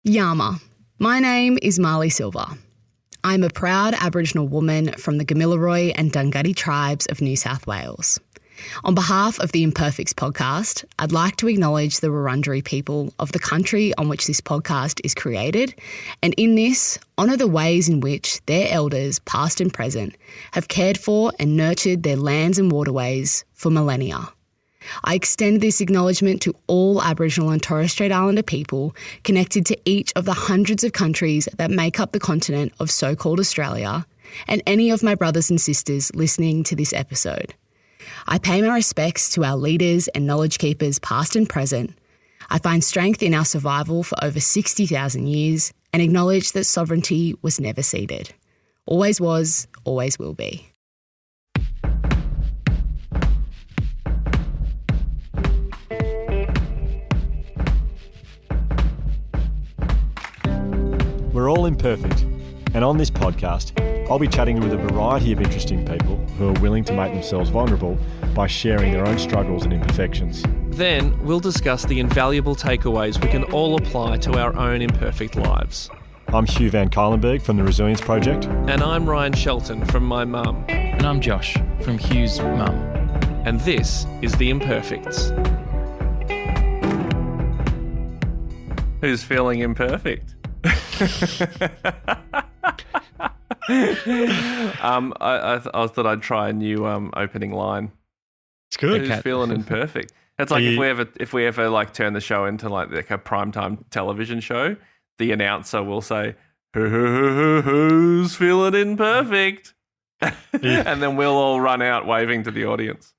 Yama. My name is Marley Silver. I'm a proud Aboriginal woman from the Gamilaroi and Dunghutti tribes of New South Wales. On behalf of the Imperfects podcast, I'd like to acknowledge the Wurundjeri people of the country on which this podcast is created, and in this, honour the ways in which their elders, past and present, have cared for and nurtured their lands and waterways for millennia. I extend this acknowledgement to all Aboriginal and Torres Strait Islander people connected to each of the hundreds of countries that make up the continent of so-called Australia, and any of my brothers and sisters listening to this episode. I pay my respects to our leaders and knowledge keepers past and present. I find strength in our survival for over 60,000 years and acknowledge that sovereignty was never ceded. Always was, always will be. We're all imperfect, and on this podcast, I'll be chatting with a variety of interesting people who are willing to make themselves vulnerable by sharing their own struggles and imperfections. Then we'll discuss the invaluable takeaways we can all apply to our own imperfect lives. I'm Hugh Van Kylenberg from the Resilience Project. And I'm Ryan Shelton from my mum. And I'm Josh from Hugh's mum. And this is the Imperfects. Who's feeling imperfect? I thought I'd try a new opening line. It's good. Who's feeling imperfect? It's like if we ever like turn the show into like a primetime television show, the announcer will say, "Who's feeling imperfect?" And then we'll all run out waving to the audience.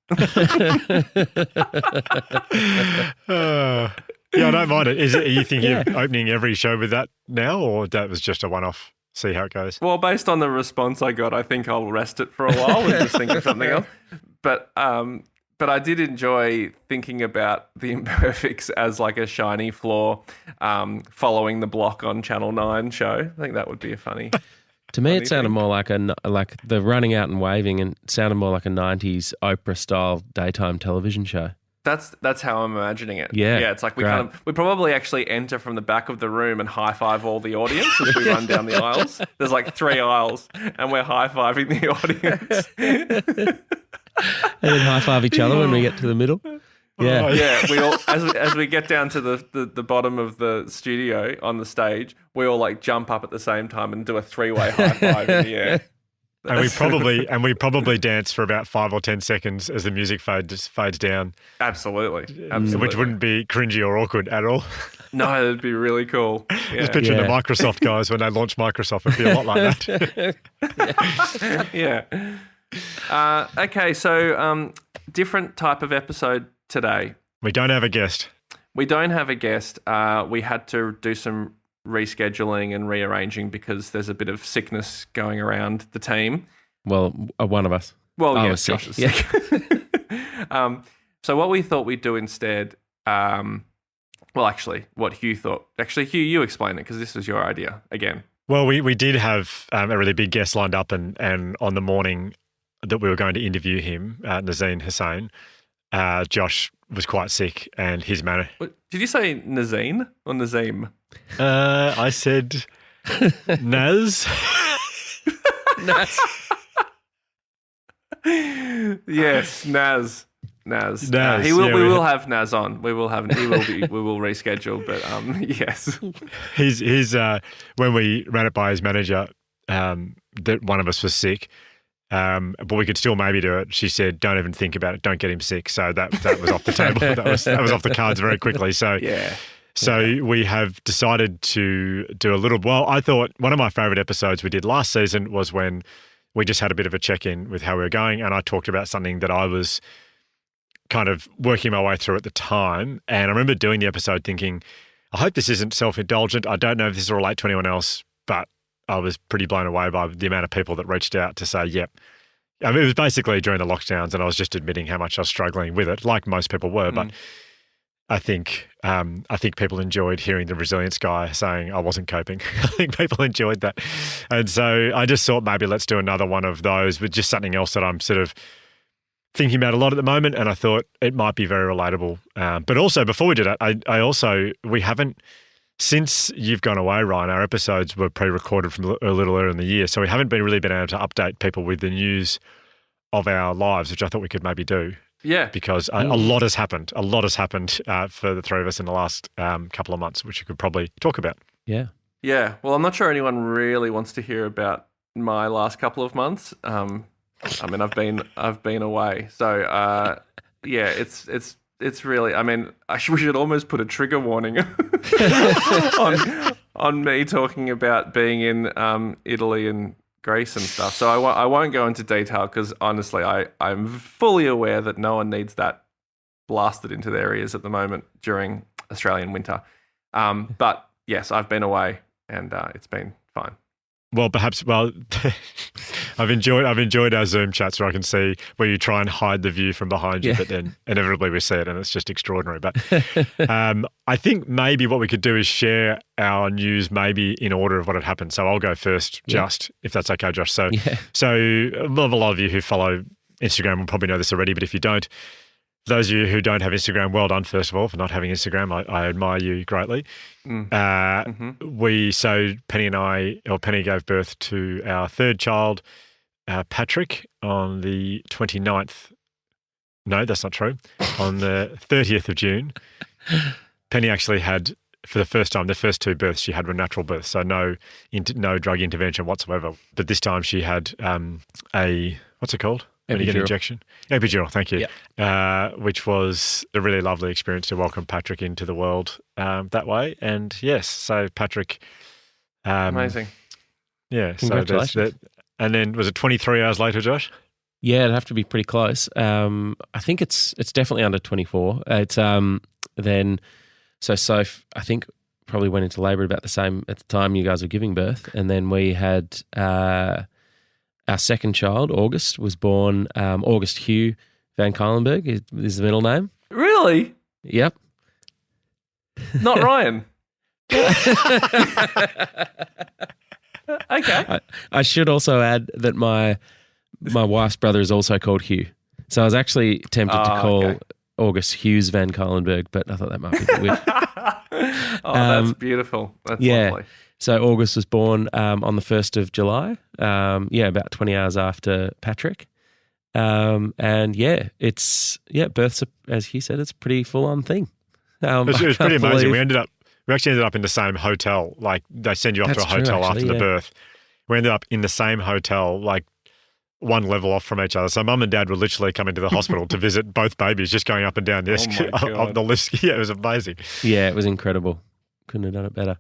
Yeah, I don't mind it. Are you thinking of opening every show with that now, or that was just a one-off? See how it goes. Well, based on the response I got, I think I'll rest it for a while and just think of something else. But I did enjoy thinking about the Imperfects as like a shiny floor following the block on Channel 9 show. I think that would be a funny. To me, it sounded more like the running out and waving, and it sounded more like a 90s Oprah-style daytime television show. That's how I'm imagining it. Yeah, it's like we probably actually enter from the back of the room and high five all the audience as we run down the aisles. There's like 3 aisles, and we're high fiving the audience, and then high five each other when we get to the middle. Yeah, yeah. We all as we get down to the bottom of the studio on the stage, we all like jump up at the same time and do a 3-way high five in the air. And we probably dance for about 5 or 10 seconds as the music fades down. Absolutely. Which wouldn't be cringy or awkward at all. No, it'd be really cool. Yeah. Just picture the Microsoft guys when they launch Microsoft. It'd be a lot like that. Yeah. Okay, so different type of episode today. We don't have a guest. We had to do some rescheduling and rearranging because there's a bit of sickness going around the team. Well, one of us. Well, yes, Josh is sick. So what we thought we'd do instead, what Hugh thought. Actually, Hugh, you explain it because this was your idea again. Well, we did have a really big guest lined up, and on the morning that we were going to interview him, Nazim Hussain, Josh was quite sick, and his manager. Did you say Nazim or Nazim? I said Naz. Naz. Yes, Naz. We will have Naz on. We will reschedule, but yes. His when we ran it by his manager, that one of us was sick. But we could still maybe do it. She said, "Don't even think about it. Don't get him sick." So that was off the table. that was off the cards very quickly. So yeah. So we have decided to do a little. Well, I thought one of my favourite episodes we did last season was when we just had a bit of a check-in with how we were going, and I talked about something that I was kind of working my way through at the time. And I remember doing the episode thinking, I hope this isn't self-indulgent. I don't know if this will relate to anyone else, but I was pretty blown away by the amount of people that reached out to say, yep. I mean, it was basically during the lockdowns, and I was just admitting how much I was struggling with it, like most people were. But I think people enjoyed hearing the resilience guy saying I wasn't coping. I think people enjoyed that. And so I just thought maybe let's do another one of those with just something else that I'm sort of thinking about a lot at the moment, and I thought it might be very relatable. But also, before we did it, we haven't since you've gone away, Ryan, our episodes were pre-recorded from a little earlier in the year, so we haven't really been able to update people with the news of our lives, which I thought we could maybe do. Yeah. Because a lot has happened. A lot has happened for the three of us in the last couple of months, which you could probably talk about. Yeah. Yeah. Well, I'm not sure anyone really wants to hear about my last couple of months. I mean, I've been away, so yeah, it's really. I mean, we should almost put a trigger warning on me talking about being in Italy and Greece and stuff. So I won't go into detail because honestly, I'm fully aware that no one needs that blasted into their ears at the moment during Australian winter. But yes, I've been away and it's been fine. Well, I've enjoyed our Zoom chats where I can see where you try and hide the view from behind you, but then inevitably we see it and it's just extraordinary. But I think maybe what we could do is share our news maybe in order of what had happened. So I'll go first, if that's okay, Josh. So a lot of you who follow Instagram will probably know this already, but if you don't, those of you who don't have Instagram, well done, first of all, for not having Instagram. I admire you greatly. Penny gave birth to our third child, Patrick, on the 29th. No, that's not true. On the 30th of June. Penny actually had, for the first time, the first two births, she had were natural births, so no drug intervention whatsoever. But this time she had what's it called? When you get an injection? Epidural, thank you. Yep. Which was a really lovely experience to welcome Patrick into the world that way. And yes, so Patrick. Amazing. Yeah. Congratulations. And then was it 23 hours later, Josh? Yeah, it'd have to be pretty close. I think it's definitely under 24. It's then Soph, I think, probably went into labour about the same at the time you guys were giving birth. And then we had our second child, August, was born, August Hugh Van Cuylenberg is the middle name. Really? Yep. Not Ryan. Okay. I should also add that my wife's brother is also called Hugh. So I was actually tempted to call August Hughes Van Cuylenberg, but I thought that might be a bit weird. That's beautiful. That's lovely. So August was born on the 1st of July, about 20 hours after Patrick. Births, as he said, it's a pretty full-on thing. It was pretty amazing. We actually ended up in the same hotel. Like, they send you off to a hotel after the birth. We ended up in the same hotel, like one level off from each other. So mum and dad were literally coming to the hospital to visit both babies, just going up and down the lifts. Yeah, it was amazing. Yeah, it was incredible. Couldn't have done it better.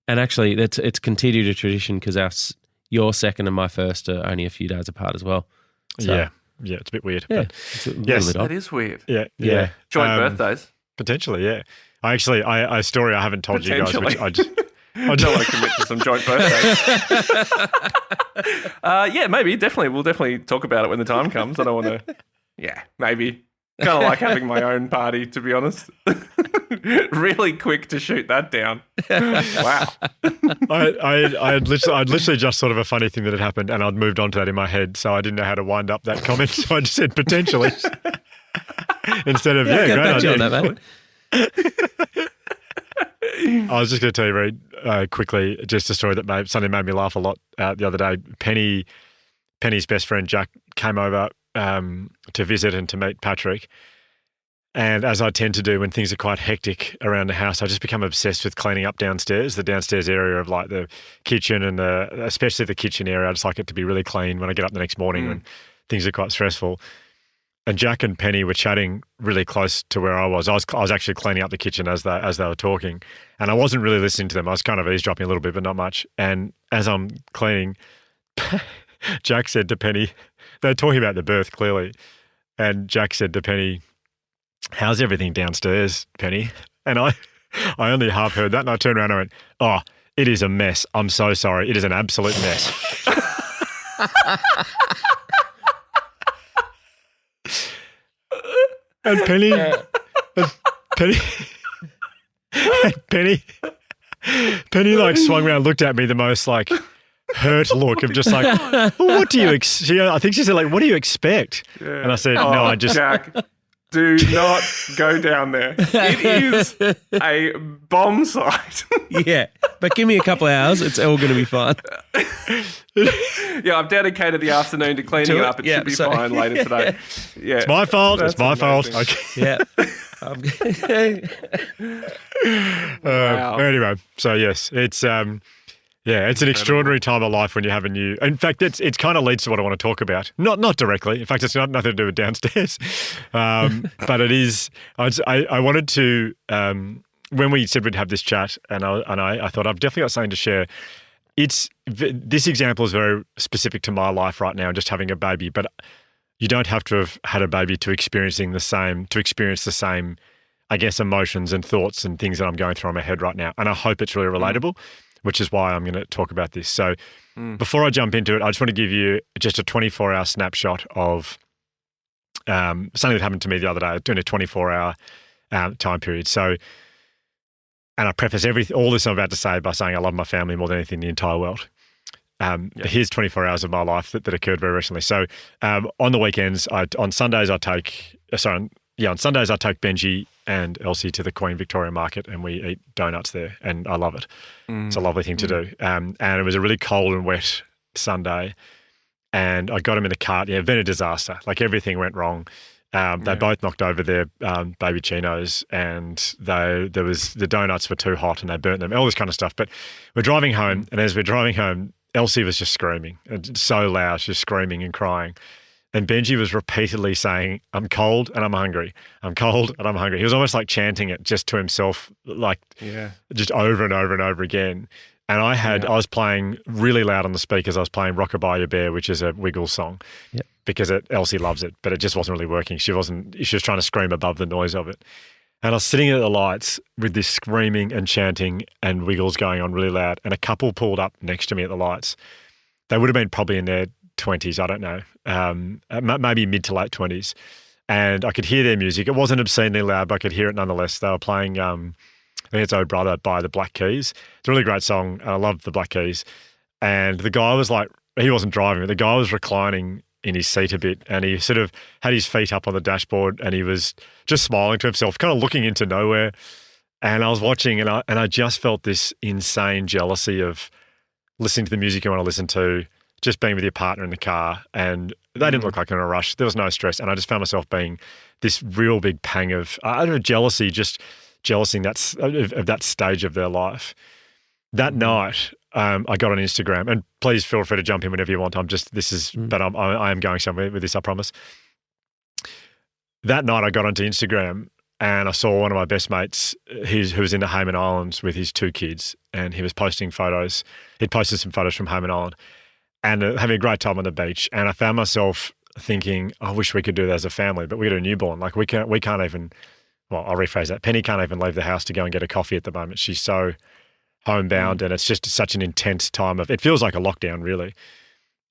And actually, it's continued a tradition because your second and my first are only a few days apart as well. So, yeah, it's a bit weird. Yeah, but that is weird. Yeah. Joint birthdays. Potentially, yeah. A story I haven't told you guys, which I don't want to commit to some joint birthdays. Maybe, definitely. We'll definitely talk about it when the time comes. I don't want to, maybe. Kind of like having my own party, to be honest. Really quick to shoot that down. Wow. I'd literally just thought of a funny thing that had happened and I'd moved on to that in my head, so I didn't know how to wind up that comment, so I just said potentially. Instead of, great idea. On that, mate. I was just going to tell you very quickly just a story that something made me laugh a lot the other day. Penny's best friend, Jack, came over to visit and to meet Patrick. And as I tend to do when things are quite hectic around the house, I just become obsessed with cleaning up downstairs, the downstairs area of like the kitchen and especially the kitchen area. I just like it to be really clean when I get up the next morning when things are quite stressful. And Jack and Penny were chatting really close to where I was. I was actually cleaning up the kitchen as they were talking, and I wasn't really listening to them. I was kind of eavesdropping a little bit, but not much. And as I'm cleaning, Jack said to Penny, they're talking about the birth clearly, and Jack said to Penny, "How's everything downstairs, Penny?" And I only half heard that, and I turned around and I went, "Oh, it is a mess. I'm so sorry. It is an absolute mess." And Penny like swung around, looked at me the most like hurt look of just like, well, what do you I think she said like, what do you expect? Yeah. And I said, no, Jack, Do not go down there. It is a bomb site. Yeah, but give me a couple of hours. It's all going to be fine. Yeah, I've dedicated the afternoon to cleaning it up. It should be fine later today. Yeah, It's my fault. That's It's my fault. amazing. Okay. Yeah. Wow. Anyway, so yes, it's it's an extraordinary time of life when you have a new. In fact, it kind of leads to what I want to talk about. Not directly. In fact, it's not nothing to do with downstairs. But it is. I wanted to when we said we'd have this chat, and I thought I've definitely got something to share. This example is very specific to my life right now, just having a baby. But you don't have to have had a baby to experience the same, I guess, emotions and thoughts and things that I'm going through in my head right now. And I hope it's really relatable, which is why I'm going to talk about this. So before I jump into it, I just want to give you just a 24-hour snapshot of something that happened to me the other day during a 24-hour time period. So, and I preface all this I'm about to say by saying I love my family more than anything in the entire world. Here's 24 hours of my life that occurred very recently. So on the weekends, on Sundays I take Benji and Elsie to the Queen Victoria Market, and we eat donuts there, and I love it. It's a lovely thing to do. And it was a really cold and wet Sunday, and I got them in the cart. Yeah, been a disaster. Like everything went wrong. They both knocked over their baby chinos, and the donuts were too hot and they burnt them, all this kind of stuff. But we're driving home, and as we're driving home, Elsie was just screaming, so loud, she's screaming and crying. And Benji was repeatedly saying, I'm cold and I'm hungry. I'm cold and I'm hungry. He was almost like chanting it just to himself, just over and over and over again. And I was playing really loud on the speakers. I was playing Rockabye Your Bear, which is a Wiggles song, because Elsie loves it, but it just wasn't really working. She was trying to scream above the noise of it. And I was sitting at the lights with this screaming and chanting and Wiggles going on really loud. And a couple pulled up next to me at the lights. They would have been probably in their 20s, I don't know, maybe mid to late 20s. And I could hear their music. It wasn't obscenely loud, but I could hear it nonetheless. They were playing, I think it's Oh Brother by the Black Keys. It's a really great song. I love the Black Keys. And the guy was like, he wasn't driving, but the guy was reclining in his seat a bit, and he sort of had his feet up on the dashboard, and he was just smiling to himself, kind of looking into nowhere. And I was watching, and I just felt this insane jealousy of listening to the music you want to listen to, just being with your partner in the car, and they didn't look like in a rush. There was no stress, and I just found myself being this real big pang of jealousy, just jealousing of that stage of their life. That night, I got on Instagram, and please feel free to jump in whenever you want. But I am going somewhere with this, I promise. That night I got onto Instagram and I saw one of my best mates who was in the Hayman Islands with his 2 kids, and he was posting photos. He'd posted some photos from Hayman Island and having a great time on the beach. And I found myself thinking, I wish we could do that as a family, but we got a newborn. Like we can't even, well, I'll rephrase that. Penny can't even leave the house to go and get a coffee at the moment. She's so homebound, and it's just such an intense time it feels like a lockdown, really.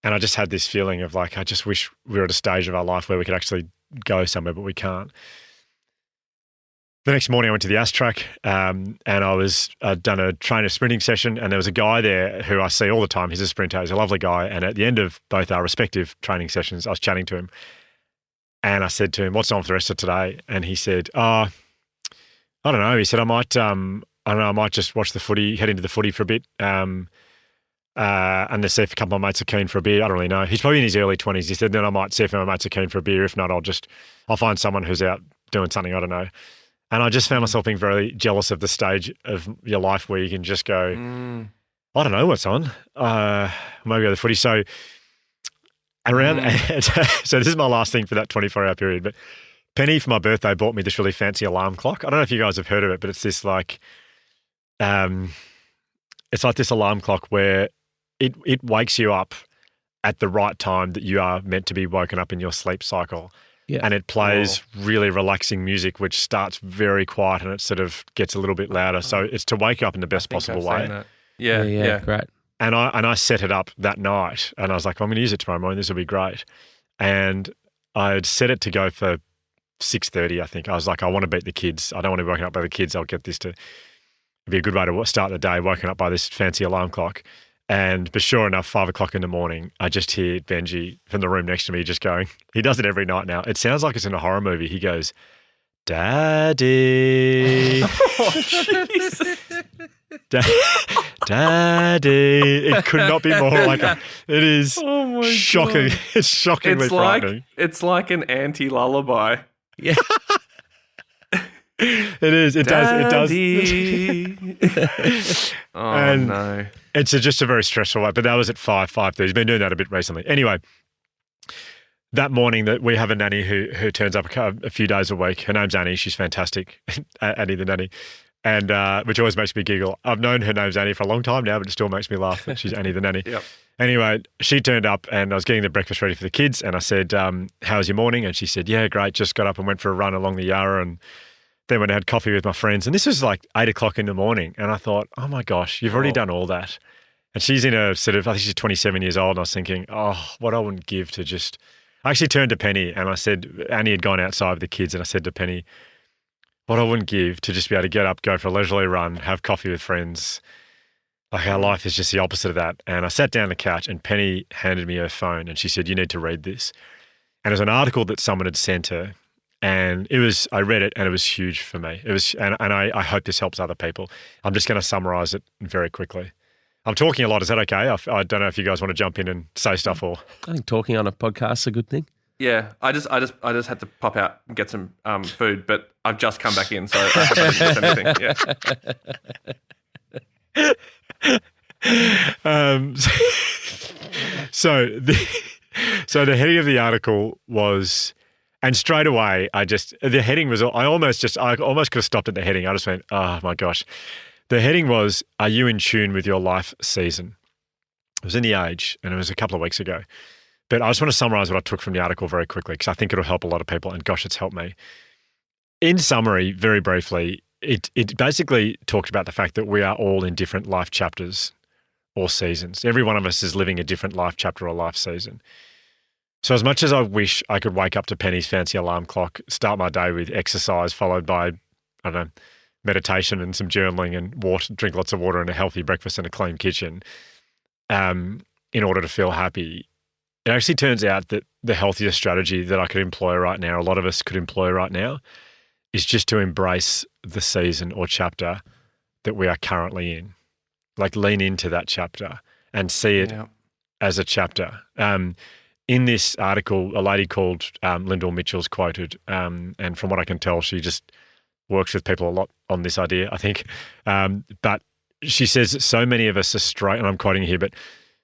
And I just had this feeling of like, I just wish we were at a stage of our life where we could actually go somewhere, but we can't. The next morning I went to the AS track, and I'd done a trainer sprinting session, and there was a guy there who I see all the time. He's a sprinter. He's a lovely guy. And at the end of both our respective training sessions, I was chatting to him, and I said to him, what's on for the rest of today? And he said, I don't know. He said, I might just watch the footy, head into the footy for a bit, and then see if a couple of my mates are keen for a beer. I don't really know. He's probably in his early 20s. He said, then I might see if my mates are keen for a beer. If not, I'll find someone who's out doing something. I don't know. And I just found myself being very jealous of the stage of your life where you can just go, I don't know what's on. Maybe go to the footy. So so this is my last thing for that 24-hour period, but Penny for my birthday bought me this really fancy alarm clock. I don't know if you guys have heard of it, but it's this like, it's like this alarm clock where it wakes you up at the right time that you are meant to be woken up in your sleep cycle. Yeah. And it plays really relaxing music, which starts very quiet and it sort of gets a little bit louder. So it's to wake up in the best possible way. Yeah. Great. And I set it up that night, and I was like, well, I'm going to use it tomorrow morning. This will be great. And I'd set it to go for 6:30, I think. I was like, I want to beat the kids. I don't want to be woken up by the kids. I'll get this to be a good way to start the day, woken up by this fancy alarm clock. But sure enough, 5 o'clock in the morning, I just hear Benji from the room next to me just going, he does it every night now. It sounds like it's in a horror movie. He goes, Daddy. Daddy. It could not be more like it is shocking. God. It's shockingly frightening. It's like an anti-lullaby. Yeah. It is. It Daddy. does. No. It's just a very stressful way. But that was at 5:30. He's been doing that a bit recently. Anyway, that morning that we have a nanny who turns up a few days a week. Her name's Annie. She's fantastic. Annie the nanny. And which always makes me giggle. I've known her name's Annie for a long time now, but it still makes me laugh that she's Annie the nanny. Yep. Anyway, she turned up and I was getting the breakfast ready for the kids and I said, how's your morning? And she said, yeah, great. Just got up and went for a run along the Yarra and then went and had coffee with my friends. And this was like 8 o'clock in the morning. And I thought, oh my gosh, you've already done all that. And she's in a sort of, I think she's 27 years old. And I was thinking, oh, what I wouldn't give to just, I actually turned to Penny and I said, Annie had gone outside with the kids and I said to Penny, what I wouldn't give to just be able to get up, go for a leisurely run, have coffee with friends. Like our life is just the opposite of that. And I sat down on the couch and Penny handed me her phone and she said, you need to read this. And it was an article that someone had sent her. And I read it and it was huge for me. It was, and I hope this helps other people. I'm just going to summarize it very quickly. I'm talking a lot. Is that okay? I don't know if you guys want to jump in and say stuff or. I think talking on a podcast is a good thing. Yeah, I just had to pop out and get some food, but I've just come back in, so I haven't missed anything. Yeah. So the heading of the article was. And straight away, the heading was, I almost could have stopped at the heading. I just went, oh my gosh. The heading was, are you in tune with your life season? It was in The Age and it was a couple of weeks ago. But I just want to summarize what I took from the article very quickly because I think it'll help a lot of people and gosh, it's helped me. In summary, very briefly, it basically talked about the fact that we are all in different life chapters or seasons. Every one of us is living a different life chapter or life season. So as much as I wish I could wake up to Penny's fancy alarm clock, start my day with exercise followed by, I don't know, meditation and some journaling and drink lots of water and a healthy breakfast and a clean kitchen in order to feel happy, it actually turns out that the healthiest strategy that I could employ right now, a lot of us could employ right now, is just to embrace the season or chapter that we are currently in. Like lean into that chapter and see it as a chapter. In this article, a lady called Lyndall Mitchell's quoted, and from what I can tell, she just works with people a lot on this idea, I think. But she says that so many of us are struggling, and I'm quoting here, but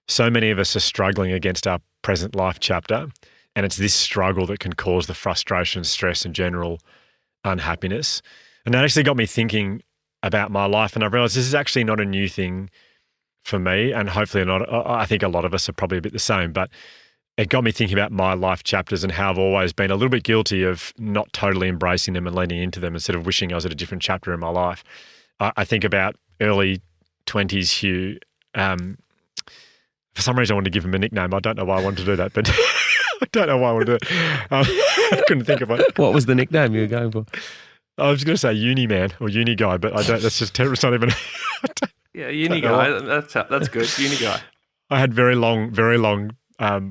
so many of us are struggling against our present life chapter, and it's this struggle that can cause the frustration, stress, and general unhappiness. And that actually got me thinking about my life, and I realized this is actually not a new thing for me, and hopefully not. I think a lot of us are probably a bit the same, but it got me thinking about my life chapters and how I've always been a little bit guilty of not totally embracing them and leaning into them instead of wishing I was at a different chapter in my life. I think about early 20s Hugh. For some reason, I wanted to give him a nickname. I don't know why I wanted to do that, but I don't know why I wanted to do it. I couldn't think of it. What was the nickname you were going for? I was going to say uni man or uni guy, but I don't. That's just terrible. It's not even. Yeah, uni guy. That's good. Uni guy. I had very long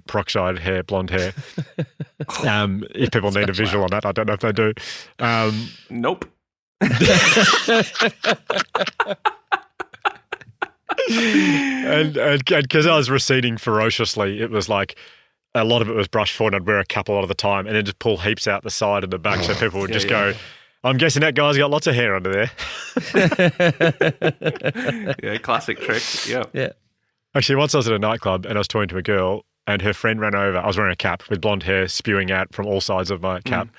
peroxide hair, blonde hair. If people need a visual on that, I don't know if they do. Nope. And because I was receding ferociously, it was like a lot of it was brushed forward and I'd wear a cap a lot of the time and then just pull heaps out the side and the back so people would just go, I'm guessing that guy's got lots of hair under there. Yeah, classic trick. Yeah. Actually, once I was at a nightclub and I was talking to a girl and her friend ran over. I was wearing a cap with blonde hair spewing out from all sides of my cap.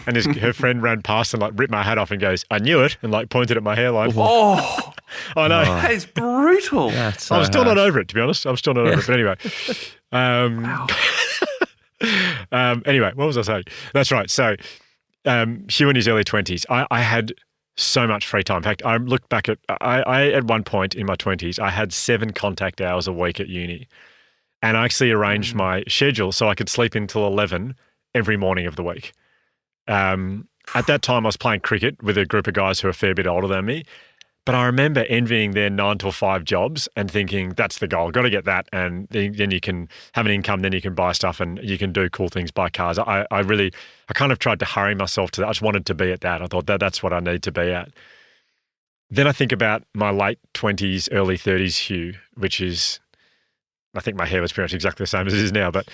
And her friend ran past and like ripped my hat off and goes, I knew it, and like pointed at my hairline. Oh, I know. That is brutal. So I'm still not over it, to be honest. I'm still not over it. But anyway. Anyway, what was I saying? That's right. So Hugh in his early 20s, I had so much free time. In fact, I looked back at, I at one point in my 20s, I had 7 contact hours a week at uni. And I actually arranged my schedule so I could sleep until 11 every morning of the week. At that time, I was playing cricket with a group of guys who are a fair bit older than me. But I remember envying their 9 to 5 jobs and thinking, that's the goal. Got to get that. And then you can have an income, then you can buy stuff and you can do cool things, buy cars. I kind of tried to hurry myself to that. I just wanted to be at that. I thought that's what I need to be at. Then I think about my late 20s, early 30s Hugh, which is, I think my hair was pretty much exactly the same as it is now. But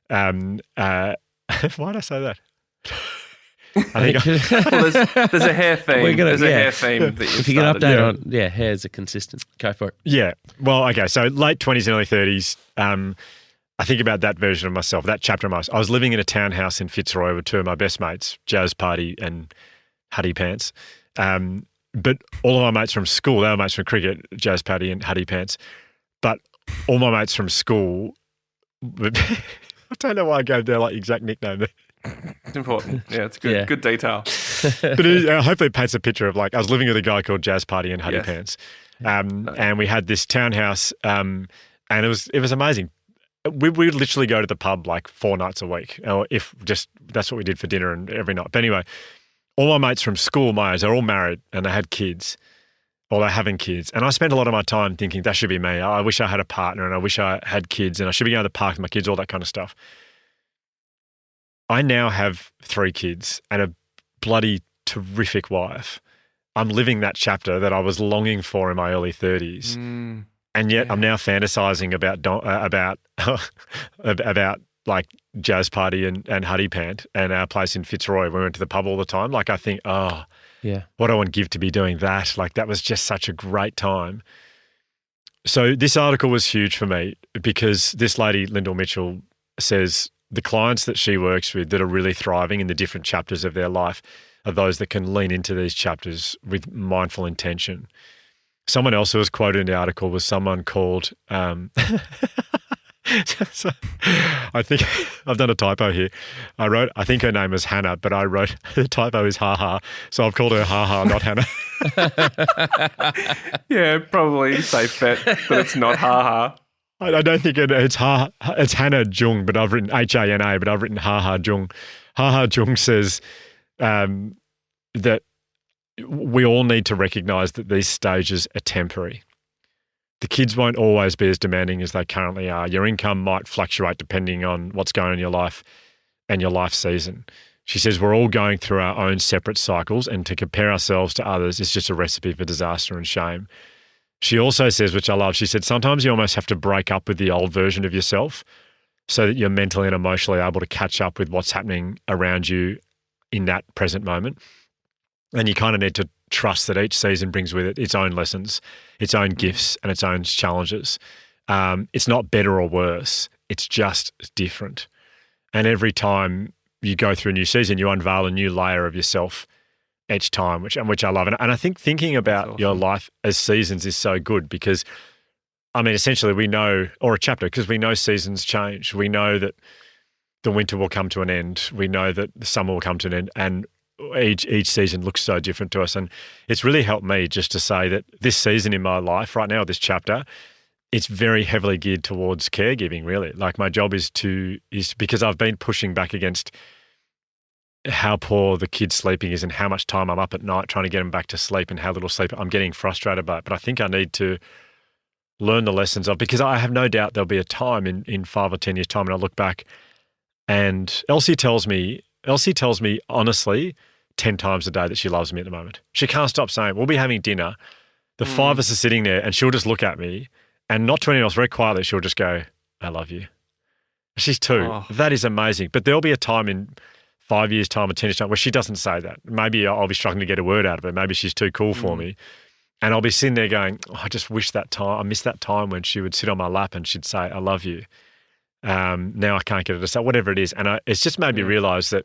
why did I say that? I think there's a hair theme. There's a hair theme that if you get an update on, hairs are consistent. Go for it. Yeah. Well, okay. So late 20s and early 30s, I think about that version of myself, that chapter of myself. I was living in a townhouse in Fitzroy with 2 of my best mates, Jazz Party and Huddy Pants. But all of my mates from school, they were mates from cricket, Jazz Party and Huddy Pants. But all my mates from school, I don't know why I gave their exact nickname there. It's important. Yeah, it's good. Yeah. Good detail. But hopefully it paints a picture of I was living with a guy called Jazz Party and Huddy Pants. And we had this townhouse and it was amazing. We would literally go to the pub 4 nights a week, or if just that's what we did for dinner and every night. But anyway, all my mates from school, my age, they're all married and they had kids or they're having kids. And I spent a lot of my time thinking that should be me. I wish I had a partner and I wish I had kids and I should be going to the park with my kids, all that kind of stuff. I now have 3 kids and a bloody terrific wife. I'm living that chapter that I was longing for in my early 30s. And yet I'm now fantasizing about Jazz Party and Huddy Pant and our place in Fitzroy. We went to the pub all the time. I think, what I would give to be doing that. That was just such a great time. So this article was huge for me because this lady, Lyndall Mitchell, says the clients that she works with that are really thriving in the different chapters of their life are those that can lean into these chapters with mindful intention. Someone else who was quoted in the article was someone called, so I think I've done a typo here. I think her name was Hannah, but I wrote the typo is Ha-Ha. So I've called her Ha-Ha, not Hannah. Yeah, probably safe bet, but it's not Ha-Ha. I don't think it's it's Hannah Jung, but I've written Hana, but I've written Ha Jung. Ha Jung says that we all need to recognise that these stages are temporary. The kids won't always be as demanding as they currently are. Your income might fluctuate depending on what's going on in your life and your life season. She says we're all going through our own separate cycles, and to compare ourselves to others is just a recipe for disaster and shame. She also says, which I love, she said, sometimes you almost have to break up with the old version of yourself so that you're mentally and emotionally able to catch up with what's happening around you in that present moment. And you kind of need to trust that each season brings with it its own lessons, its own gifts and its own challenges. It's not better or worse. It's just different. And every time you go through a new season, you unveil a new layer of yourself each time, which I love. And I think thinking about your life as seasons is so good because, essentially we know, or a chapter, because we know seasons change. We know that the winter will come to an end. We know that the summer will come to an end. And each season looks so different to us. And it's really helped me just to say that this season in my life right now, this chapter, it's very heavily geared towards caregiving, really. My job is because I've been pushing back against how poor the kids' sleeping is and how much time I'm up at night trying to get them back to sleep and how little sleep I'm getting frustrated by it. But I think I need to learn the lessons because I have no doubt there'll be a time in 5 or 10 years' time and I look back and Elsie tells me honestly 10 times a day that she loves me at the moment. She can't stop saying, we'll be having dinner. The 5 of us are sitting there and she'll just look at me and not to anyone else, very quietly, she'll just go, I love you. She's 2. Oh. That is amazing. But there'll be a time in 5 years' time or 10 years' time where she doesn't say that. Maybe I'll be struggling to get a word out of her. Maybe she's too cool for me. And I'll be sitting there going, I just wish that time, I miss that time when she would sit on my lap and she'd say, I love you. Now I can't get her to say whatever it is. And it's just made me realise that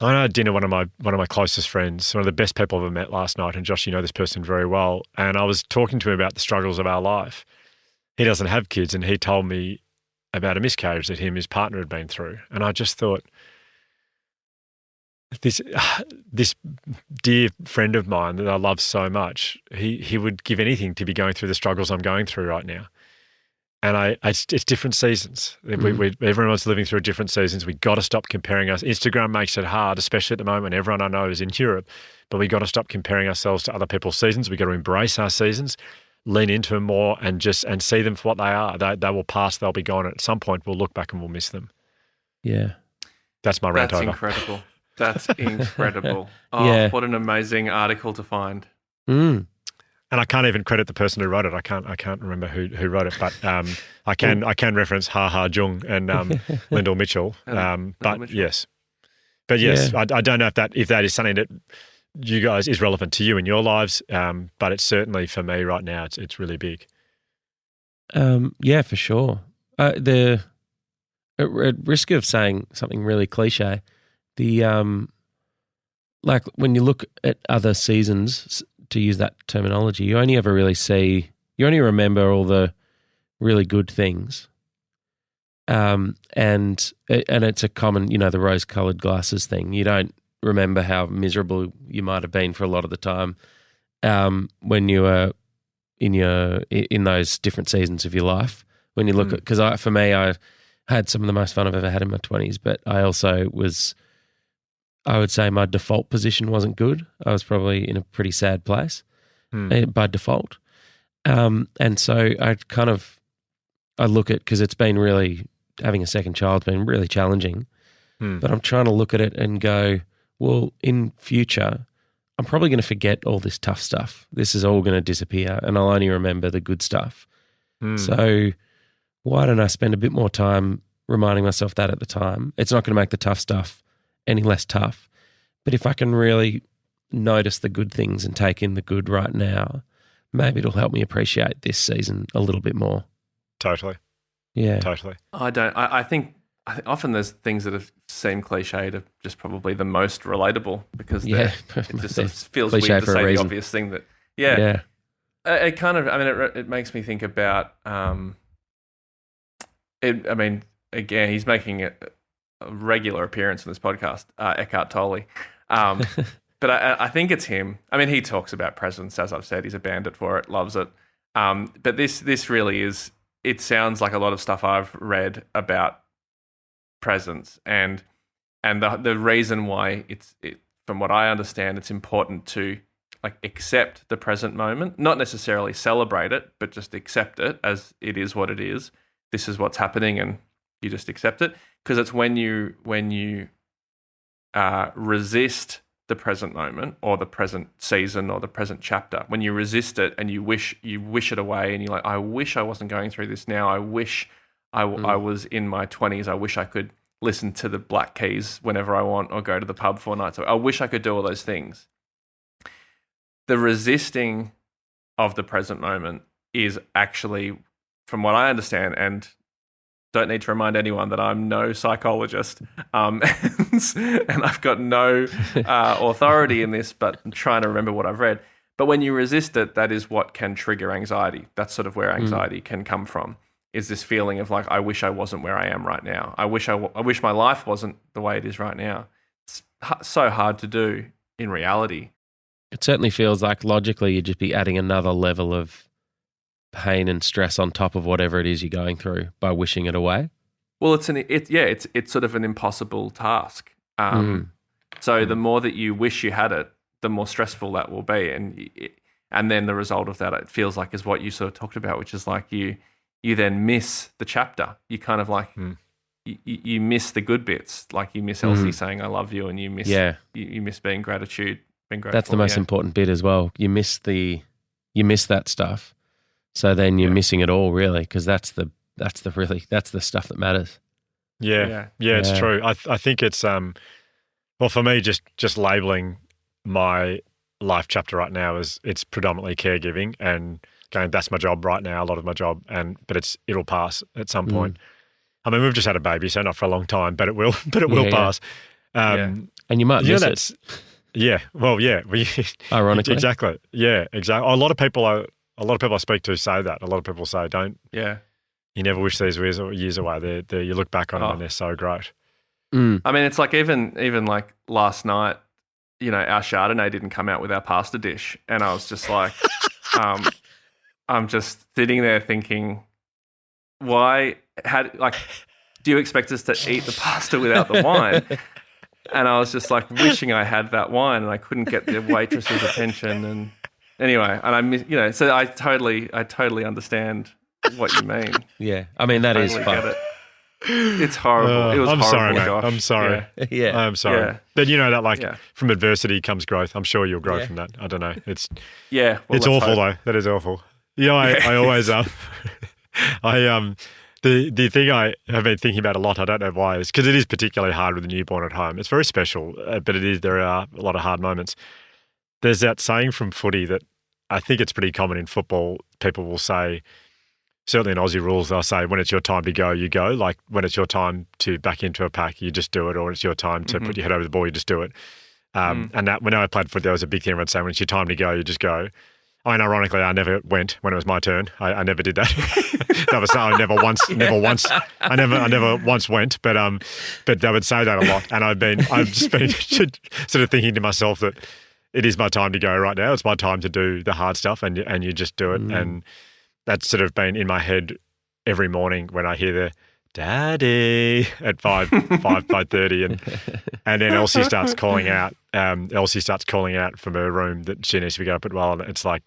I had dinner with one of my closest friends, one of the best people I've ever met last night. And Josh, you know this person very well. And I was talking to him about the struggles of our life. He doesn't have kids and he told me about a miscarriage that his partner had been through. And I just thought, this dear friend of mine that I love so much, he would give anything to be going through the struggles I'm going through right now. And it's different seasons. Everyone's living through different seasons. We got to stop comparing us. Instagram makes it hard, especially at the moment. Everyone I know is in Europe, but we got to stop comparing ourselves to other people's seasons. We got to embrace our seasons, lean into them more, and see them for what they are. They will pass. They'll be gone. And at some point, we'll look back and we'll miss them. Yeah, that's my rant. That's over. incredible. That's incredible. Oh, Yeah. What an amazing article to find. And I can't even credit the person who wrote it. I can't remember who wrote it, but I can reference Ha Ha Jung and Lyndall Mitchell. But yes, I don't know if that is something that you guys is relevant to you in your lives. But it's certainly for me right now. It's really big. Yeah, for sure. At risk of saying something really cliche, like when you look at other seasons, to use that terminology, you only remember all the really good things. And it's a common, the rose-colored glasses thing. You don't remember how miserable you might have been for a lot of the time when you were in those different seasons of your life. When you look at, because for me, I had some of the most fun I've ever had in my 20s, but I also I would say my default position wasn't good. I was probably in a pretty sad place by default. And so I look at, because it's been really, having a second child's been really challenging, but I'm trying to look at it and go, well, in future, I'm probably going to forget all this tough stuff. This is all going to disappear and I'll only remember the good stuff. So why don't I spend a bit more time reminding myself that at the time? It's not going to make the tough stuff any less tough. But if I can really notice the good things and take in the good right now, maybe it'll help me appreciate this season a little bit more. Totally. Yeah. Totally. I think often there's things that have seemed cliched are just probably the most relatable because it just sort of feels weird to say the obvious thing that, It kind of, it makes me think about, again, he's making a regular appearance in this podcast, Eckhart Tolle. But I think it's him. He talks about presence, as I've said. He's a bandit for it, loves it. But this really is, it sounds like a lot of stuff I've read about presence and the reason why from what I understand, it's important to accept the present moment, not necessarily celebrate it, but just accept it as it is what it is. This is what's happening and you just accept it. Because it's when you resist the present moment or the present season or the present chapter, when you resist it and you wish it away and you're like, I wish I wasn't going through this now. I wish I was in my 20s. I wish I could listen to the Black Keys whenever I want or go to the pub 4 nights. I wish I could do all those things. The resisting of the present moment is actually, from what I understand, and don't need to remind anyone that I'm no psychologist, and I've got no authority in this, but I'm trying to remember what I've read. But when you resist it, that is what can trigger anxiety. That's sort of where anxiety can come from, is this feeling of I wish I wasn't where I am right now. I wish my life wasn't the way it is right now. It's so hard to do in reality. It certainly feels like logically you'd just be adding another level of pain and stress on top of whatever it is you're going through by wishing it away. Well, it's sort of an impossible task. So the more that you wish you had it, the more stressful that will be, and then the result of that, it feels like, is what you sort of talked about, which is you then miss the chapter. You kind of you miss the good bits, you miss Elsie saying I love you, and you miss you miss being grateful. That's the most important bit as well. You miss that stuff. So then you're missing it all, really, because that's the stuff that matters. Yeah, it's true. I think it's for me, just labeling my life chapter right now is it's predominantly caregiving and going, that's my job right now, a lot of my job, but it'll pass at some point. We've just had a baby, so not for a long time, but it will pass. And you might miss it. Yeah. Well, yeah. Ironically. Exactly. Yeah, exactly. A lot of people I speak to say that. A lot of people say, don't. Yeah. You never wish these years away. You look back on them and they're so great. It's even last night, our Chardonnay didn't come out with our pasta dish. And I was just like, I'm just sitting there thinking, why do you expect us to eat the pasta without the wine? And I was just like wishing I had that wine, and I couldn't get the waitress's attention. And anyway, and so I totally understand what you mean. Yeah, I mean that is Totally fun. get it. It's horrible. It was I'm horrible, sorry, mate. Josh. I'm sorry. Yeah. I'm sorry. Yeah. But you know that from adversity comes growth. I'm sure you'll grow Yeah. from that. I don't know. It's Yeah, well, it's let's awful hope. though. That is awful. You know, I always the thing I have been thinking about a lot, I don't know why, is because it is particularly hard with a newborn at home. It's very special, but there are a lot of hard moments. There's that saying from footy that I think it's pretty common in football. People will say, certainly in Aussie rules, they'll say, when it's your time to go, you go. Like when it's your time to back into a pack, you just do it. Or when it's your time to put your head over the ball, you just do it. And that when I played footy, there was a big thing around saying, when it's your time to go, you just go. I mean, ironically, I never went when it was my turn. I never did that. I never once went. But they would say that a lot, and I've just been sort of thinking to myself that it is my time to go right now. It's my time to do the hard stuff, and you just do it. And that's sort of been in my head every morning when I hear the "Daddy" at 5:30, and then Elsie starts calling out. Elsie starts calling out from her room that she needs to be up at. Well, and it's like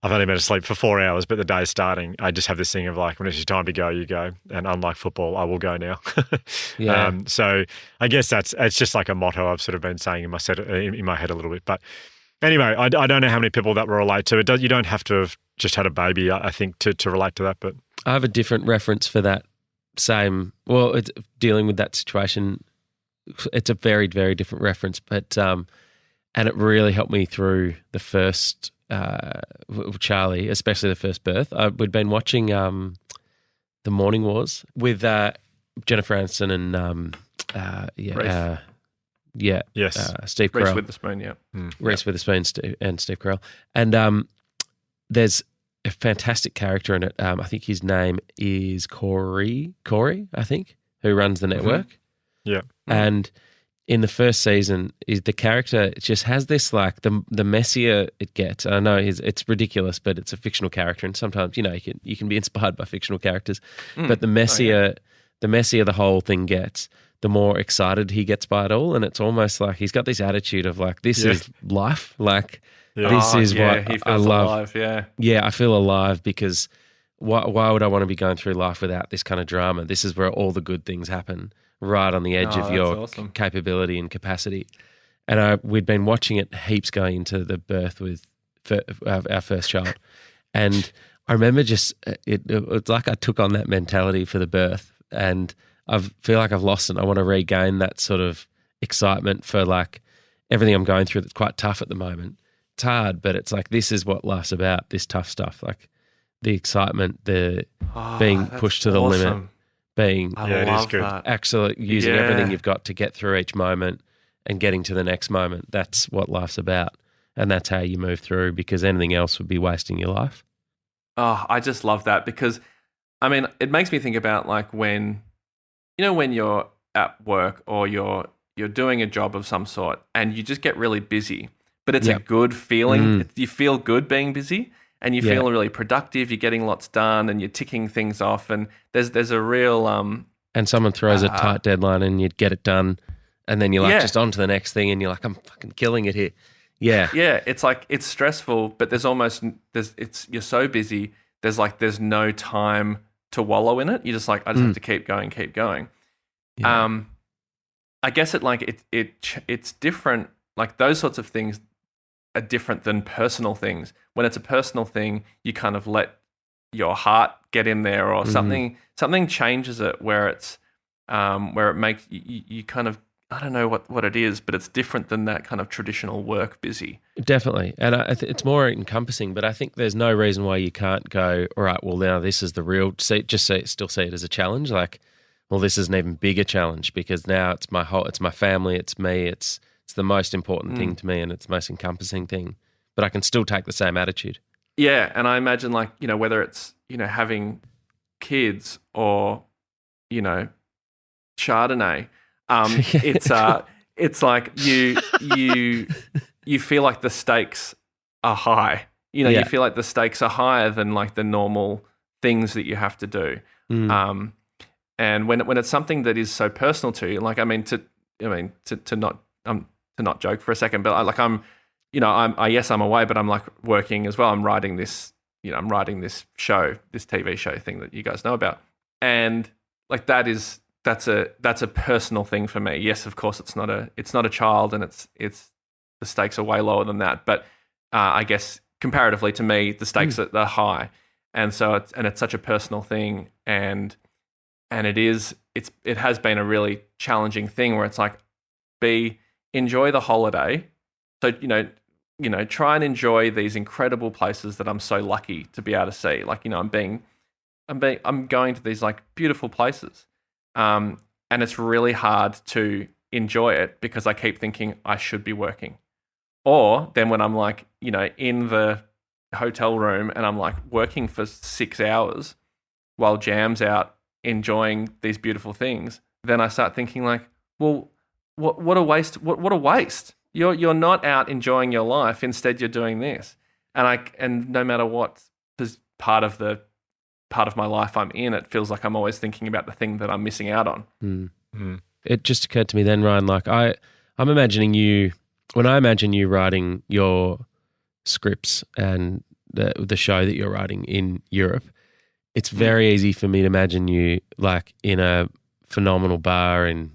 I've only been asleep for 4 hours, but the day's starting. I just have this thing of like, when it's your time to go, you go. And unlike football, I will go now. Yeah. So I guess it's just like a motto I've sort of been saying in my head a little bit. But anyway, I don't know how many people that will relate to it. You don't have to have just had a baby, I think, to relate to that. But I have a different reference for that it's dealing with that situation. It's a very, very different reference, but and it really helped me through the first Charlie, especially the first birth. We'd been watching The Morning Wars with Jennifer Aniston and Steve Reese Carell. Witherspoon, yeah. Reese Witherspoon and Steve Carell. And there's a fantastic character in it. I think his name is Corey, I think, who runs the network. Yeah. And in the first season, the character just has this like the messier it gets. I know it's ridiculous, but it's a fictional character, and sometimes you can be inspired by fictional characters. But the messier the whole thing gets, the more excited he gets by it all, and it's almost like he's got this attitude of like, this is life, like. Yeah. This is what he feels I love. alive, yeah. Yeah, I feel alive because why would I want to be going through life without this kind of drama? This is where all the good things happen, right on the edge of your awesome. capability and capacity. And we'd been watching it heaps going into the birth with our first child. And I remember just, it's like I took on that mentality for the birth, and I feel like I've lost it. I want to regain that sort of excitement for like everything I'm going through that's quite tough at the moment. It's hard, but it's like, this is what life's about, this tough stuff, like the excitement, the being pushed to the limit, being it is good. actually using everything you've got to get through each moment and getting to the next moment. That's what life's about. And that's how you move through, because anything else would be wasting your life. Oh, I just love that, because, I mean, it makes me think about like when you're at work or you're doing a job of some sort and you just get really busy. But it's a good feeling. You feel good being busy, and you feel really productive. You're getting lots done, and you're ticking things off. And there's a real and someone throws a tight deadline, and you get it done, and then you're like just on to the next thing, and you're like, I'm fucking killing it here. Yeah, yeah. It's like, it's stressful, but you're so busy. There's no time to wallow in it. You're just like, I just have to keep going. Yeah. I guess it's different. Like those sorts of things are different than personal things. When it's a personal thing, you kind of let your heart get in there, or something changes it where it's where it makes you kind of, I don't know what it is, but it's different than that kind of traditional work busy. Definitely. And it's more encompassing, but I think there's no reason why you can't go, all right, well, now this is the real, still see it as a challenge. Like, well, this is an even bigger challenge, because now it's my family, it's me, it's the most important thing to me, and it's the most encompassing thing, but I can still take the same attitude. Yeah. And I imagine, like, whether it's, having kids or, Chardonnay, it's like you feel like the stakes are high. You feel like the stakes are higher than like the normal things that you have to do. And when it's something that is so personal to you, like to not joke for a second, but I'm away, but I'm like working as well. I'm writing this show, this TV show thing that you guys know about, and like that's a personal thing for me. Yes, of course, it's not a child, and it's the stakes are way lower than that. But I guess comparatively to me, the stakes are high, and so it's such a personal thing, and it has been a really challenging thing where it's like, enjoy the holiday. So try and enjoy these incredible places that I'm so lucky to be able to see. Like, I'm going to these like beautiful places. And it's really hard to enjoy it because I keep thinking I should be working. Or then when I'm like, in the hotel room and I'm like working for 6 hours while Jam's out enjoying these beautiful things, then I start thinking like, well, what a waste. What a waste. You're not out enjoying your life. Instead, you're doing this. And no matter what part of my life I'm in, it feels like I'm always thinking about the thing that I'm missing out on. It just occurred to me then, Ryan, like I'm imagining you, when I imagine you writing your scripts and the show that you're writing in Europe, it's very easy for me to imagine you like in a phenomenal bar in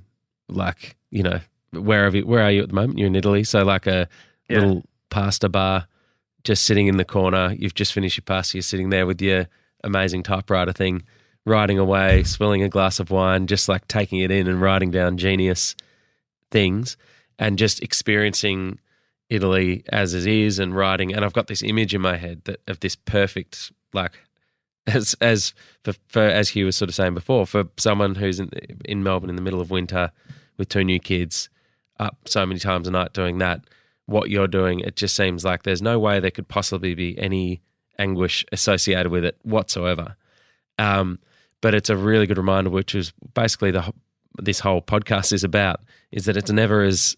like, where are you at the moment? You're in Italy. So like a little pasta bar, just sitting in the corner. You've just finished your pasta. You're sitting there with your amazing typewriter thing, writing away, swilling a glass of wine, just like taking it in and writing down genius things and just experiencing Italy as it is and writing. And I've got this image in my head of this perfect, like, as Hugh was sort of saying before, for someone who's in Melbourne in the middle of winter with 2 new kids, up so many times a night doing that, what you're doing, it just seems like there's no way there could possibly be any anguish associated with it whatsoever. But it's a really good reminder, which is basically this whole podcast is about, is that it's never as,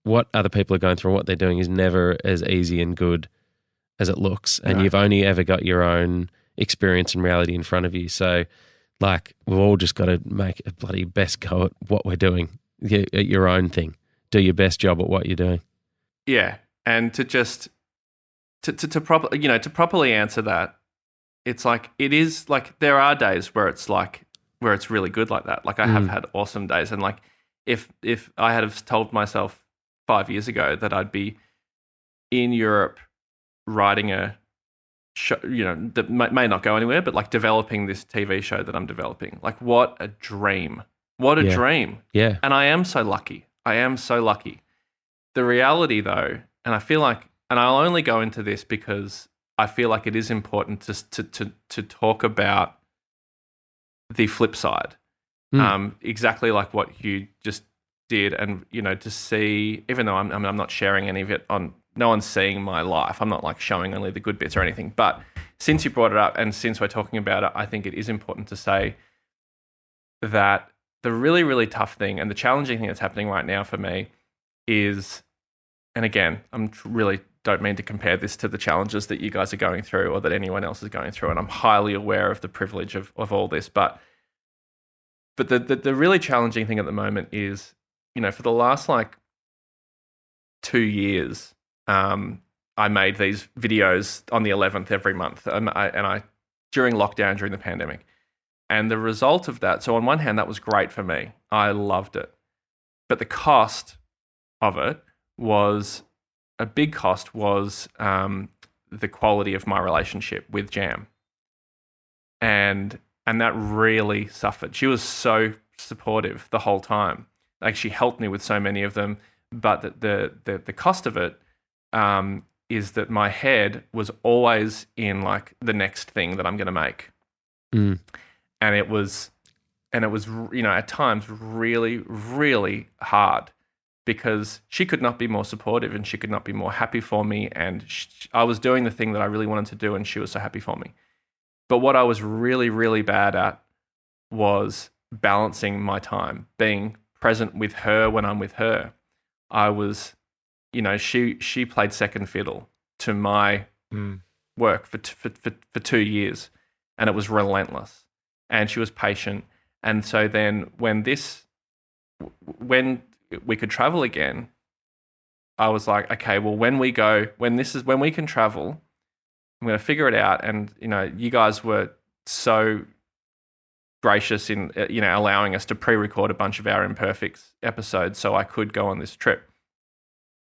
what other people are going through and what they're doing is never as easy and good as it looks. And you've only ever got your own experience and reality in front of you. So like, we've all just got to make a bloody best go at what we're doing, at your own thing. Do your best job at what you're doing. Yeah. And to just, to properly answer that, it's like, it is like, there are days where it's really good like that. Like I have had awesome days. And like, if I had have told myself 5 years ago that I'd be in Europe writing a show, that may not go anywhere, but like developing this TV show that I'm developing, like what a dream. What a dream. Yeah. And I am so lucky. The reality though, and I feel like, and I'll only go into this because I feel like it is important to talk about the flip side. Exactly like what you just did, and to see, even though I'm not sharing any of it on, no one's seeing my life. I'm not like showing only the good bits or anything. But since you brought it up and since we're talking about it, I think it is important to say that the really, really tough thing and the challenging thing that's happening right now for me is, and again, really don't mean to compare this to the challenges that you guys are going through or that anyone else is going through, and I'm highly aware of the privilege of all this. But the really challenging thing at the moment is, for the last like 2 years, I made these videos on the 11th every month, and I during lockdown, during the pandemic. And the result of that, so on one hand, that was great for me. I loved it. But the cost of it was, a big cost was the quality of my relationship with Jam. And that really suffered. She was so supportive the whole time. Like, she helped me with so many of them. But the cost of it is that my head was always in like the next thing that I'm going to make. And it was, at times really, really hard because she could not be more supportive and she could not be more happy for me. And I was doing the thing that I really wanted to do and she was so happy for me. But what I was really, really bad at was balancing my time, being present with her when I'm with her. I was, she played second fiddle to my work for 2 years. and it was relentless, and she was patient. And so then when we could travel again, I was like, okay, well, when we can travel, I'm going to figure it out. And, you guys were so gracious in, allowing us to pre-record a bunch of our Imperfects episodes so I could go on this trip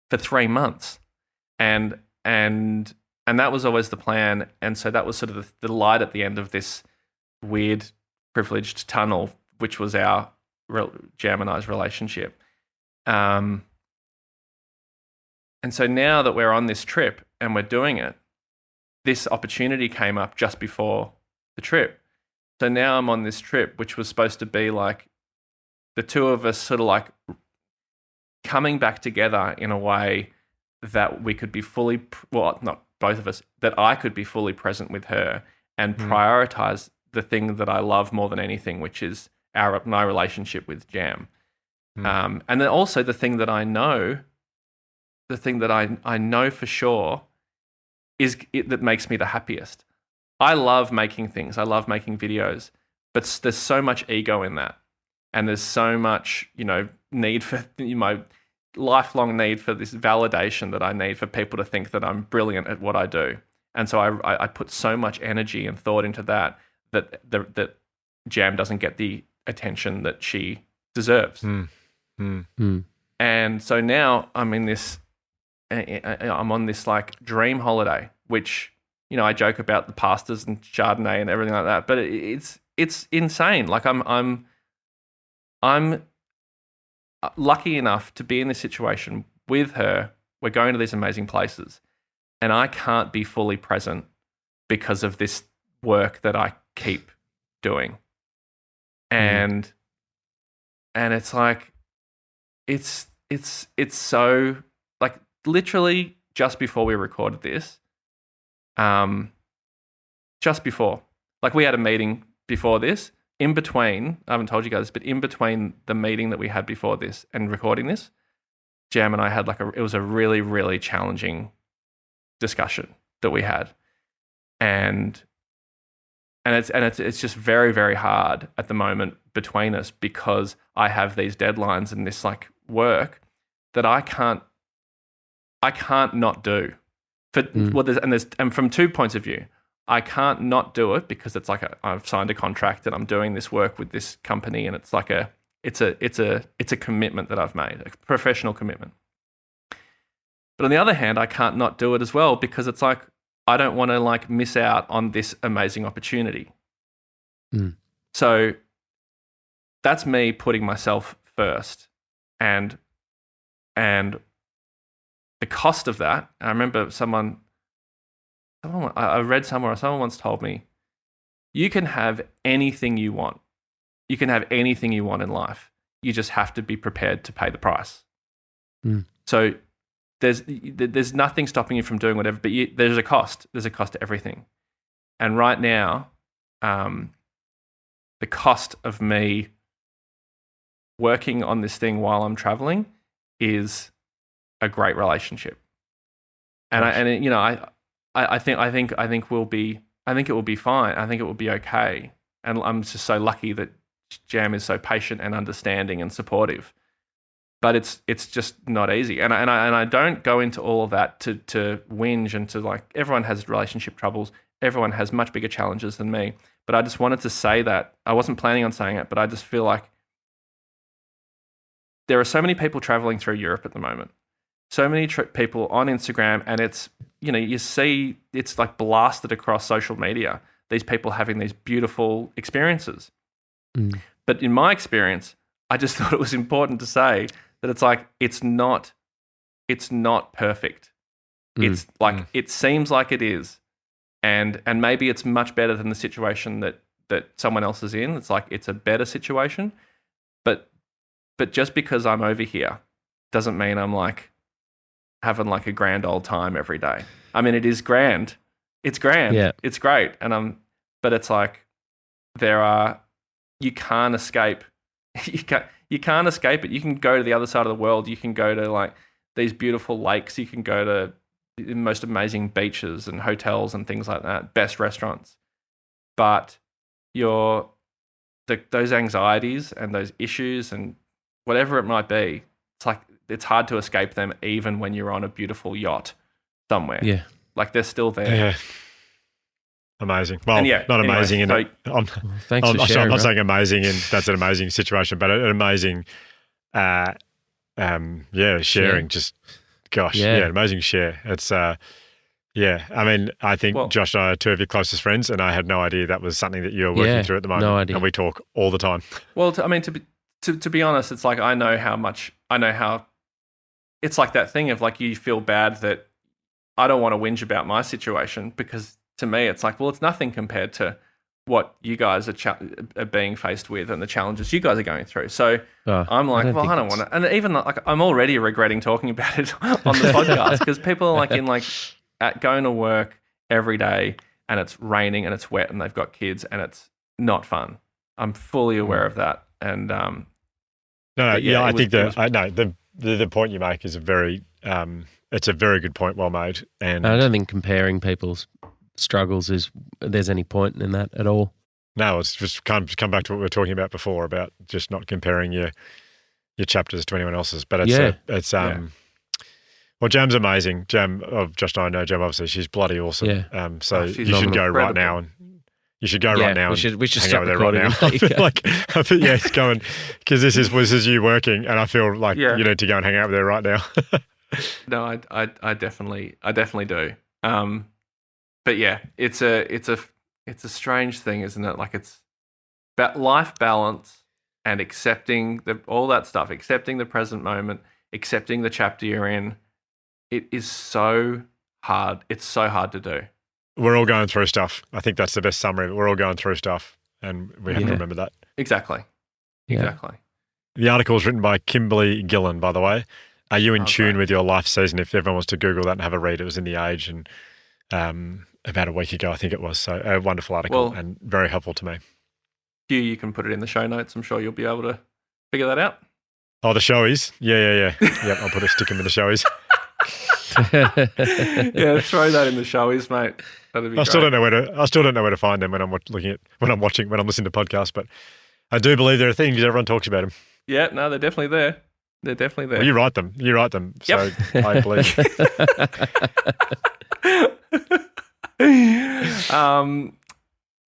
for 3 months. And that was always the plan. And so that was sort of the light at the end of this weird privileged tunnel, which was our Jam and I's relationship. And so now that we're on this trip and we're doing it, this opportunity came up just before the trip. So now I'm on this trip, which was supposed to be like the two of us sort of like coming back together in a way that we could be fully, well, not both of us, that I could be fully present with her and prioritize the thing that I love more than anything, which is my relationship with Jam. And then also the thing that I know for sure is that makes me the happiest. I love making things. I love making videos, but there's so much ego in that. And there's so much, need for my lifelong need for this validation that I need for people to think that I'm brilliant at what I do. And so I put so much energy and thought into that Jam doesn't get the attention that she deserves. And so now I'm on this like dream holiday, which, I joke about the pastas and Chardonnay and everything like that, but it's insane. Like I'm lucky enough to be in this situation with her. We're going to these amazing places, and I can't be fully present because of this work that I keep doing. And it's like it's so, like, literally just before we recorded this, just before, like, we had a meeting before this. In between, I haven't told you guys, but in between the meeting that we had before this and recording this, Jam and I had it was a really, really challenging discussion that we had. And it's just very, very hard at the moment between us because I have these deadlines and this like work that I can't not do. And from 2 points of view, I can't not do it because it's like I've signed a contract and I'm doing this work with this company, and it's like it's a commitment that I've made, a professional commitment. But on the other hand, I can't not do it as well because it's like I don't want to like miss out on this amazing opportunity. So that's me putting myself first, and the cost of that. I remember someone I read somewhere, someone once told me, you can have anything you want. You can have anything you want in life. You just have to be prepared to pay the price. So there's nothing stopping you from doing whatever, but there's a cost. There's a cost to everything. And right now, the cost of me working on this thing while I'm traveling is a great relationship. And I think it will be fine. I think it will be okay. And I'm just so lucky that Jam is so patient and understanding and supportive. But it's just not easy. And I don't go into all of that to whinge and to like, everyone has relationship troubles. Everyone has much bigger challenges than me. But I just wanted to say that. I wasn't planning on saying it, but I just feel like there are so many people traveling through Europe at the moment. So many people on Instagram, and it's, you see it's like blasted across social media, these people having these beautiful experiences. But in my experience, I just thought it was important to say that it's like, it's not perfect. It's like, it seems like it is. And maybe it's much better than the situation that someone else is in. It's like, it's a better situation. But just because I'm over here doesn't mean I'm like having like a grand old time every day. I mean, it is grand. It's grand. Yeah. It's great. But it's like, you can't escape. You can't escape it. You can go to the other side of the world. You can go to like these beautiful lakes. You can go to the most amazing beaches and hotels and things like that, best restaurants. but those anxieties and those issues and whatever it might be, it's hard to escape them even when you're on a beautiful yacht somewhere. Yeah. Like they're still there. Yeah. Amazing. Well, And not anyway, amazing. Thanks for sharing. I'm not bro. saying amazing, and that's an amazing situation, but an amazing, sharing. Share. Just, gosh, Yeah. amazing share. It's, yeah. I mean, I think Josh and I are two of your closest friends, and I had no idea that was something that you were working through at the moment. No idea. And we talk all the time. Well, to be honest, it's like I know how it's like that thing of like you feel bad that I don't want to whinge about my situation because to me it's like, well, it's nothing compared to what you guys are being faced with and the challenges you guys are going through. So I'm like, I don't want to. And even like I'm already regretting talking about it on the podcast because people are like going to work every day and it's raining and it's wet and they've got kids and it's not fun. I'm fully aware of that. And I think the point you make is it's a very good point, well made. And I don't think comparing people's struggles there's any point in that at all. No, it's just come back to what we were talking about before about just not comparing your chapters to anyone else's. But well, Jam's amazing. Jam of Josh and I know Jam, obviously she's bloody awesome. Yeah. So you should go right now and we should stop hang out with her recording. right now. I feel it's going because this is you working, and I feel like you need to go and hang out with her right now. No, I definitely do. But yeah, it's a strange thing, isn't it? Like it's about life balance and accepting all that stuff, accepting the present moment, accepting the chapter you're in. It is so hard. It's so hard to do. We're all going through stuff. I think that's the best summary. We're all going through stuff, and we have to remember that. Exactly. Yeah. Exactly. The article is written by Kimberly Gillen, by the way. Are you in tune with your life season? If everyone wants to Google that and have a read, it was in The Age and about a week ago, I think it was. So a wonderful article and very helpful to me. Hugh, you can put it in the show notes. I'm sure you'll be able to figure that out. Oh, the showies? Yeah. Yep, I'll stick them in the showies. Yeah, throw that in the showies, mate. That'd be great. I still don't know where to find them when I'm listening to podcasts, but I do believe there are things everyone talks about them. Yeah, no, they're definitely there. They're definitely there. Well, you write them. Yep. So I believe.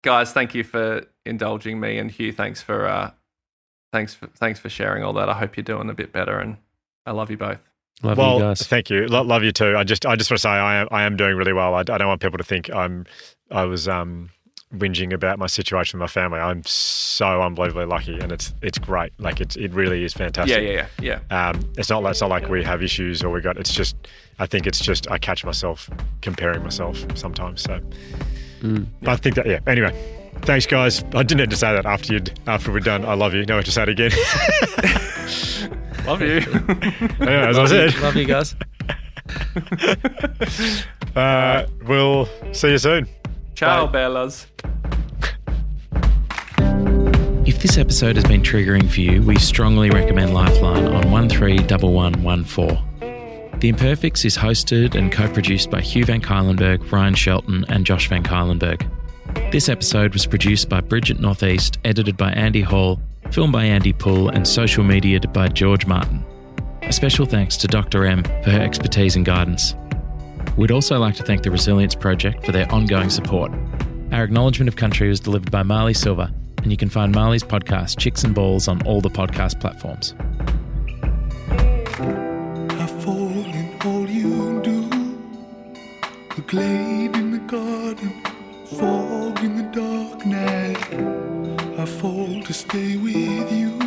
Guys, thank you for indulging me, and Hugh, thanks for sharing all that. I hope you're doing a bit better, and I love you both. Love you guys. Thank you. Love you too. I just want to say I am doing really well. I don't want people to think I was whinging about my situation with my family. I'm so unbelievably lucky, and it's great. Like it really is fantastic. Yeah. It's not like we have issues or I think it's just I catch myself comparing myself sometimes. So I think that Anyway, thanks guys. I didn't have to say that after we're done. I love you. No, I have to say it again. Love you. As I said. Love you guys. We'll see you soon. Ciao, Bye. Bellas. If this episode has been triggering for you, we strongly recommend Lifeline on 131114. The Imperfects is hosted and co-produced by Hugh Van Cuylenberg, Ryan Shelton and Josh Van Cuylenberg. This episode was produced by Bridget Northeast, edited by Andy Hall, filmed by Andy Poole and social mediaed by George Martin. A special thanks to Dr. M for her expertise and guidance. We'd also like to thank the Resilience Project for their ongoing support. Our acknowledgement of country was delivered by Marley Silva, and you can find Marley's podcast Chicks and Balls on all the podcast platforms. I fall in all you do, the glade in the garden, fog in the dark night. I fall to stay with you.